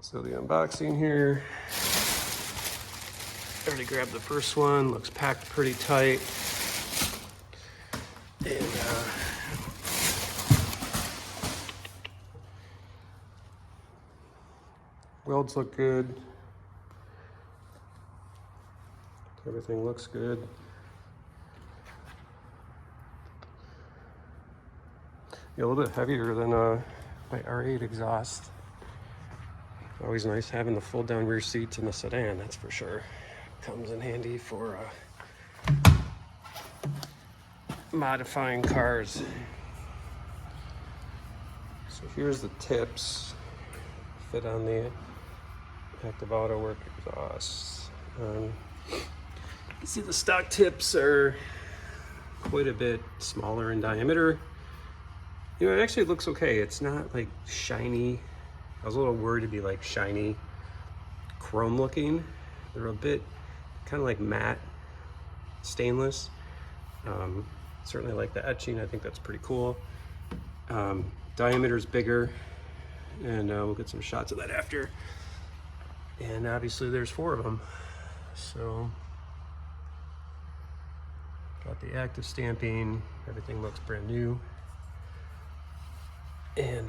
So the unboxing here. Already grabbed the first one, looks packed pretty tight. And welds look good. Everything looks good. A little bit heavier than my R8 exhaust. Always nice having the fold down rear seats in the sedan, that's for sure. Comes in handy for modifying cars. So here's the tips. Fit on the Active Autowerke exhaust. You see the stock tips are quite a bit smaller in diameter. You know, it actually looks okay. It's not like shiny. I was a little worried to be like shiny chrome looking. They're a bit kind of like matte stainless. Certainly like the etching. I think that's pretty cool. Diameter is bigger, and we'll get some shots of that after. And obviously there's 4 of them. So got the active stamping. Everything looks brand new. And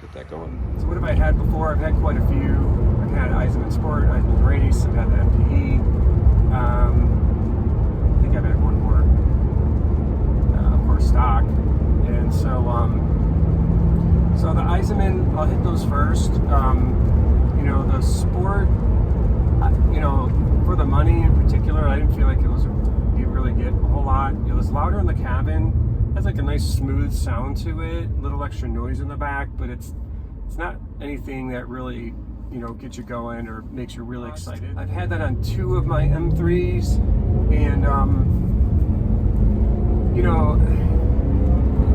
get that going. So what have I had before? I've had quite a few. I've had Eisenman Sport, Eisenman Race, I've had the MPE. I think I've had one more, of course, stock. And so, so the Eisenman, I'll hit those first. You know, the Sport, you know, for the money in particular, I didn't feel like you really get a whole lot. It was louder in the cabin. Has like a nice smooth sound to it, little extra noise in the back, but it's not anything that really, you know, gets you going or makes you really excited. I've had that on 2 of my M3s, and you know,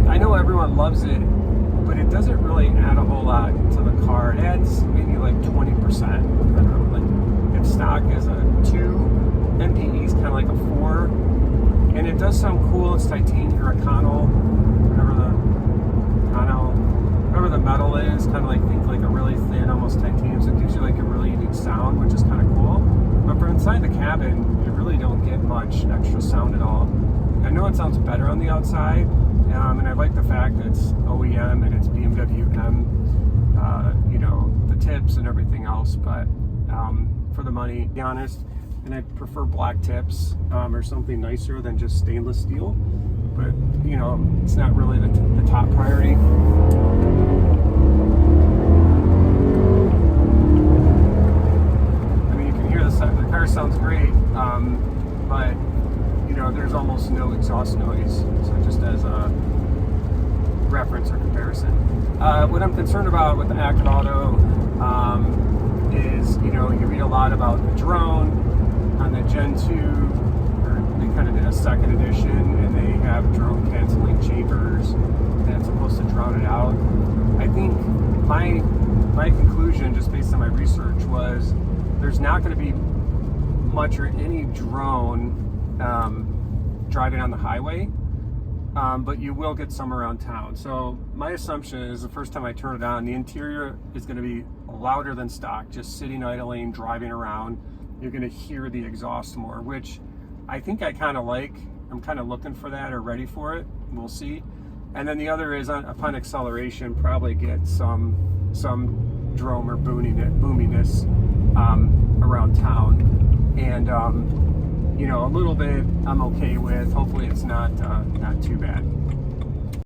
I know everyone loves it, but it doesn't really add a whole lot to the car. It adds maybe like 20%. I don't know, like if stock is a 2, MPE is kind of like a 4. And it does sound cool. It's titanium or a Cano, whatever the metal is, kind of like think like a really thin, almost titanium. So it gives you like a really unique sound, which is kind of cool. But for inside the cabin, you really don't get much extra sound at all. I know it sounds better on the outside, and I like the fact that it's OEM and it's BMW M, you know, the tips and everything else. But for the money, to be honest. And I prefer black tips or something nicer than just stainless steel. But, you know, it's not really the top priority. I mean, you can hear the car sounds great, but, you know, there's almost no exhaust noise. So just as a reference or comparison. What I'm concerned about with the Active Auto is, you know, you read a lot about the drone. On the Gen 2, or they kind of did a 2nd edition, and they have drone canceling chambers, and it's supposed to drown it out. I think my conclusion, just based on my research, was there's not going to be much or any drone driving on the highway, but you will get some around town. So my assumption is the first time I turn it on, the interior is going to be louder than stock, just sitting idling, driving around. You're going to hear the exhaust more, which I think I kind of like. I'm kind of looking for that or ready for it. We'll see. And then the other is upon acceleration, probably get some drone or boominess around town. And you know, a little bit I'm okay with. Hopefully it's not too bad.